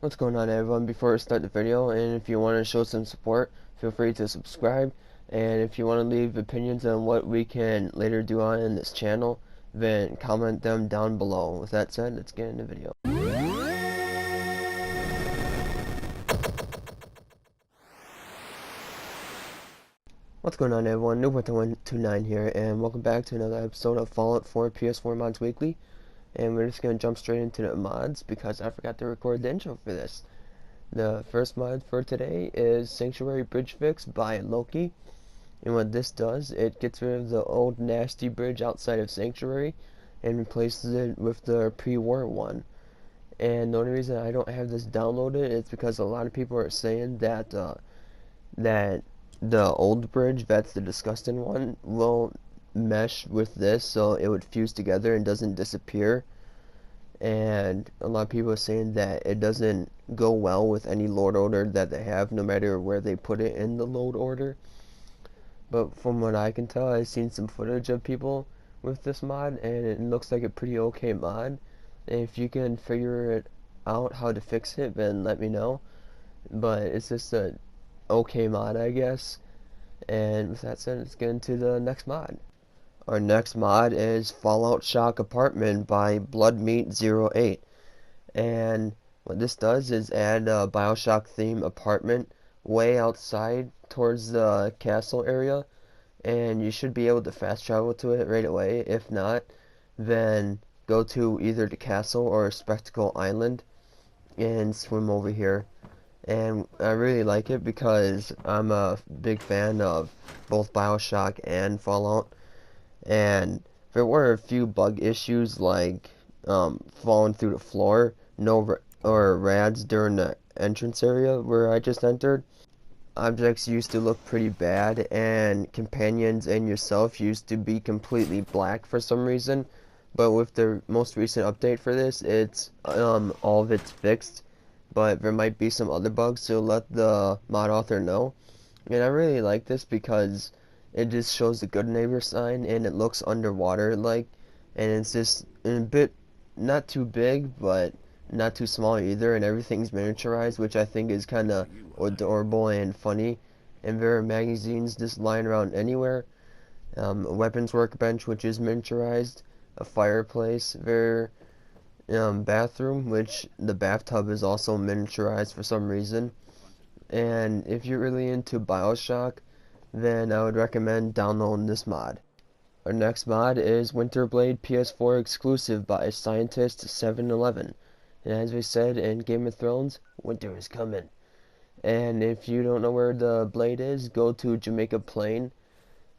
What's going on, everyone? Before I start the video, and if you want to show some support, feel free to subscribe. And if you want to leave opinions on what we can later do on in this channel, then comment them down below. With that said, let's get into the video. What's going on, everyone? Noob129 here, and welcome back to another episode of Fallout 4 PS4 Mods Weekly. And we're just going to jump straight into the mods because I forgot to record the intro for this. The first mod for today is Sanctuary Bridge Fix by Loki. And what this does, it gets rid of the old nasty bridge outside of Sanctuary and replaces it with the pre-war one. And the only reason I don't have this downloaded is because a lot of people are saying that that the old bridge, that's the disgusting one, will mesh with this, so it would fuse together and doesn't disappear. And a lot of people are saying that it doesn't go well with any load order that they have, no matter where they put it in the load order. But from what I can tell, I've seen some footage of people with this mod, and it looks like a pretty okay mod. And if you can figure it out how to fix it, then let me know. But it's just a okay mod, I guess. And with that said, let's get into the next mod. Our next mod is Fallout Shock Apartment by Bloodmeat08. And what this does is add a BIOSHOCK theme apartment way outside towards the castle area. And you should be able to fast travel to it right away. If not, then go to either the castle or Spectacle Island and swim over here. And I really like it because I'm a big fan of both BIOSHOCK and Fallout. And there were a few bug issues like falling through the floor, or rads during the entrance area where I just entered. Objects used to look pretty bad, and companions and yourself used to be completely black for some reason. But with the most recent update for this, it's all of it's fixed. But there might be some other bugs, so let the mod author know. And I really like this because it just shows the good neighbor sign, and it looks underwater like, and it's just a bit not too big but not too small either, and everything's miniaturized, which I think is kind of adorable and funny. And there are magazines just lying around anywhere, a weapons workbench which is miniaturized, a fireplace, there bathroom, which the bathtub is also miniaturized for some reason. And if you're really into BIOSHOCK, then I would recommend downloading this mod. Our next mod is Winterblade PS4 exclusive by Scientist711. And as we said in Game of Thrones, winter is coming. And if you don't know where the blade is, go to Jamaica Plain,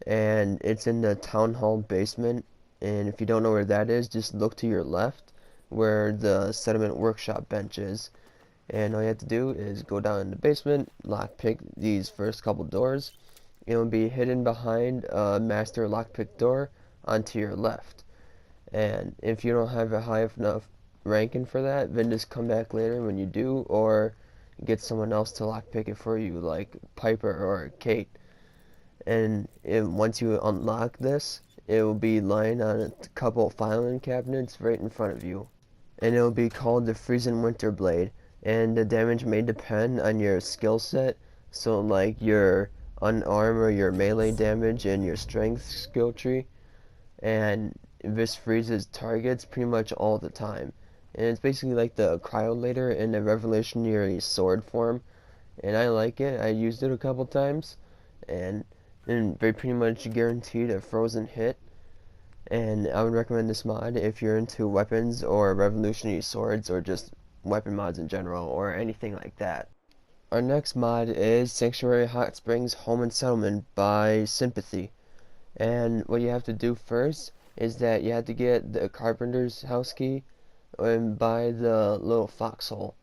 and it's in the town hall basement. And if you don't know where that is, just look to your left where the sediment workshop bench is. And all you have to do is go down in the basement, lockpick these first couple doors. It will be hidden behind a master lockpick door onto your left. And if you don't have a high enough ranking for that, then just come back later when you do, or get someone else to lockpick it for you, like Piper or Kate. And once you unlock this, it will be lying on a couple filing cabinets right in front of you. And it will be called the Freezing Winter Blade. And the damage may depend on your skill set, so like your unarmed or your melee damage and your strength skill tree. And this freezes targets pretty much all the time. And it's basically like the Cryolator in a revolutionary sword form. And I like it. I used it a couple times, and they pretty much guaranteed a frozen hit. And I would recommend this mod if you're into weapons or revolutionary swords, or just weapon mods in general, or anything like that. Our next mod is Sanctuary Hot Springs Home and Settlement by Sympathy. And what you have to do first is that you have to get the carpenter's house key and buy the little foxhole.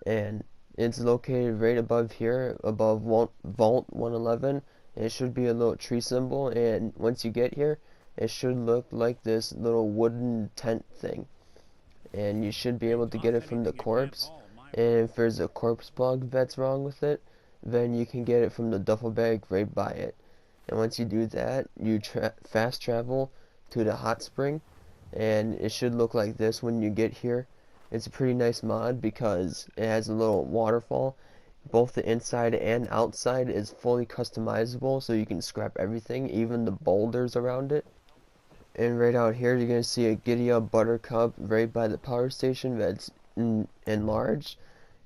And it's located right above here, above Vault 111. And it should be a little tree symbol, and once you get here, it should look like this little wooden tent thing. And you should be able to get it from the corpse. And if there's a corpse bug that's wrong with it, then you can get it from the duffel bag right by it. And once you do that, you fast travel to the hot spring, and it should look like this when you get here. It's a pretty nice mod because it has a little waterfall. Both the inside and outside is fully customizable, so you can scrap everything, even the boulders around it. And right out here, you're going to see a Gidea Buttercup right by the power station that's enlarged.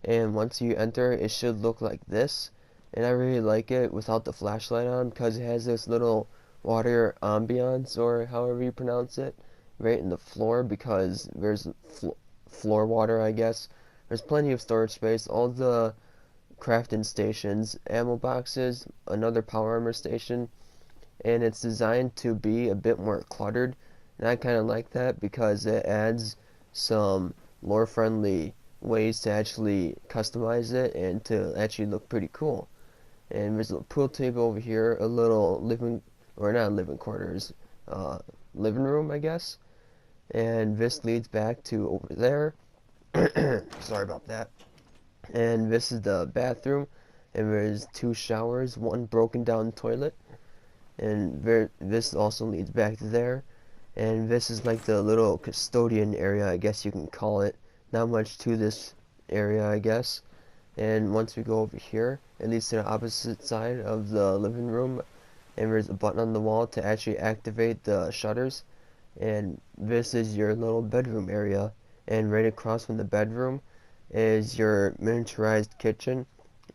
And once you enter, it should look like this. And I really like it without the flashlight on because it has this little water ambiance, or however you pronounce it, right in the floor, because there's floor water, I guess. There's plenty of storage space. All the crafting stations, ammo boxes, another power armor station, and it's designed to be a bit more cluttered, and I kind of like that because it adds some lore friendly ways to actually customize it and to actually look pretty cool. And there's a pool table over here, a little living, or not living quarters, uh, living room, I guess, and this leads back to over there. Sorry about that. And this is the bathroom, and there's two showers, one broken down toilet, and this also leads back to there. And this is like the little custodian area, I guess you can call it. Not much to this area, I guess. And once we go over here, it leads to the opposite side of the living room, and there's a button on the wall to actually activate the shutters. And this is your little bedroom area, and right across from the bedroom is your miniaturized kitchen.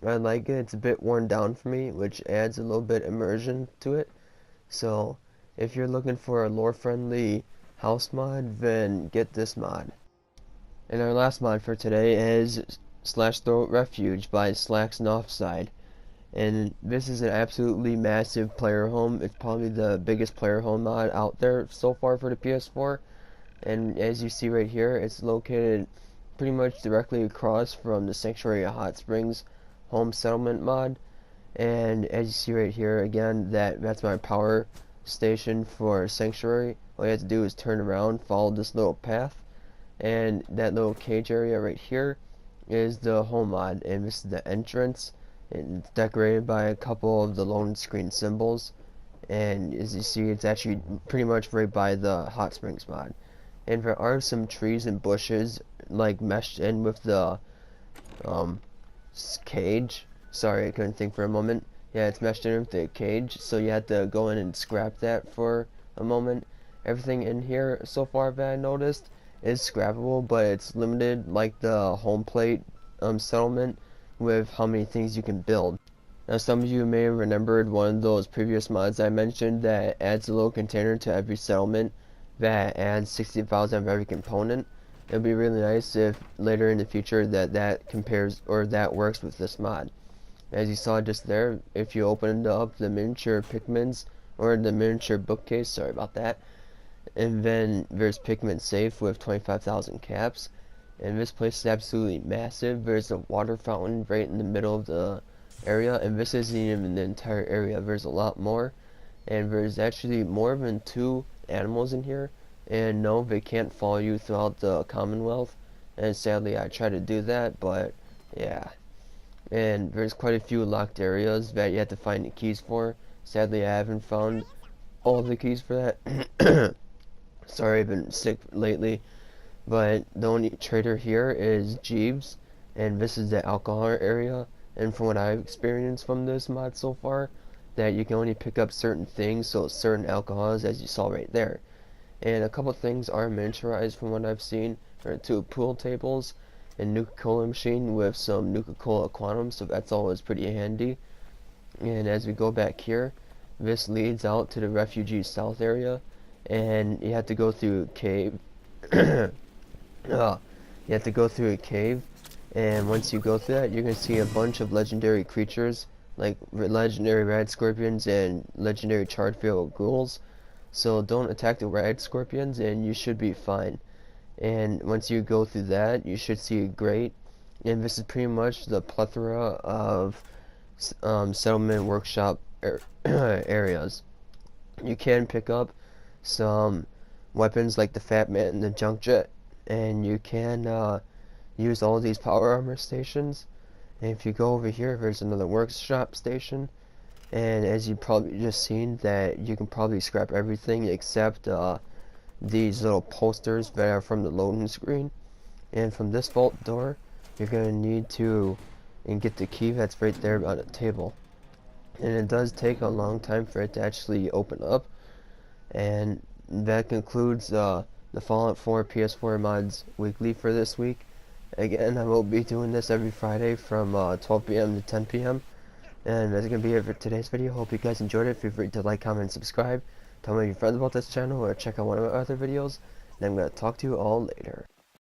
I like it. It's a bit worn down for me, which adds a little bit immersion to it. So if you're looking for a lore friendly house mod, then get this mod. And our last mod for today is Slash Throat Refuge by Slacks and Offside. And this is an absolutely massive player home. It's probably the biggest player home mod out there so far for the PS4. And as you see right here, it's located pretty much directly across from the Sanctuary of Hot Springs home settlement mod. And as you see right here, again, that's my power station for Sanctuary. All you have to do is turn around, follow this little path, and that little cage area right here is the home mod, and this is the entrance. It's decorated by a couple of the loading screen symbols, and as you see, it's actually pretty much right by the Hot Springs mod. And there are some trees and bushes like meshed in with the cage. Sorry, I couldn't think for a moment. Yeah, it's meshed in with the cage, so you have to go in and scrap that for a moment. Everything in here so far that I noticed is scrappable, but it's limited, like the home plate settlement, with how many things you can build. Now, some of you may have remembered one of those previous mods I mentioned that adds a little container to every settlement that adds 60,000 of every component. It'd be really nice if later in the future that compares, or that works with this mod. As you saw just there, if you opened up the miniature Pikmin's, or the miniature bookcase, sorry about that, and then there's Pikmin safe with 25,000 caps, and this place is absolutely massive. There's a water fountain right in the middle of the area, and this isn't even the entire area. There's a lot more, and there's actually more than 2 animals in here, and no, they can't follow you throughout the Commonwealth, and sadly I tried to do that, but yeah. And there's quite a few locked areas that you have to find the keys for. Sadly, I haven't found all the keys for that. Sorry, I've been sick lately, but the only trader here is Jeeves, and this is the alcohol area. And from what I've experienced from this mod so far, that you can only pick up certain things, so certain alcohols, as you saw right there. And a couple things are miniaturized from what I've seen. There are 2 pool tables, and Nuka-Cola machine with some Nuka-Cola Quantum, so that's always pretty handy. And as we go back here, this leads out to the Refugee South area, and you have to go through a cave. You have to go through a cave, and once you go through that, you're going to see a bunch of legendary creatures, like legendary rad scorpions and legendary charred-field ghouls. So don't attack the rad scorpions, and you should be fine. And once you go through that, you should see a grate, and this is pretty much the plethora of settlement workshop areas. You can pick up some weapons like the Fat Man and the Junk Jet, and you can use all these power armor stations. And if you go over here, there's another workshop station, and as you probably just seen, that you can probably scrap everything except these little posters that are from the loading screen. And from this vault door, you're going to need to get the key that's right there on the table. And it does take a long time for it to actually open up. And that concludes the Fallout 4 PS4 mods weekly for this week. Again, I will be doing this every Friday from 12 p.m. to 10 p.m. And that's going to be it for today's video. Hope you guys enjoyed it. Feel free to like, comment, and subscribe. Tell me your friends about this channel or check out one of my other videos. And I'm going to talk to you all later.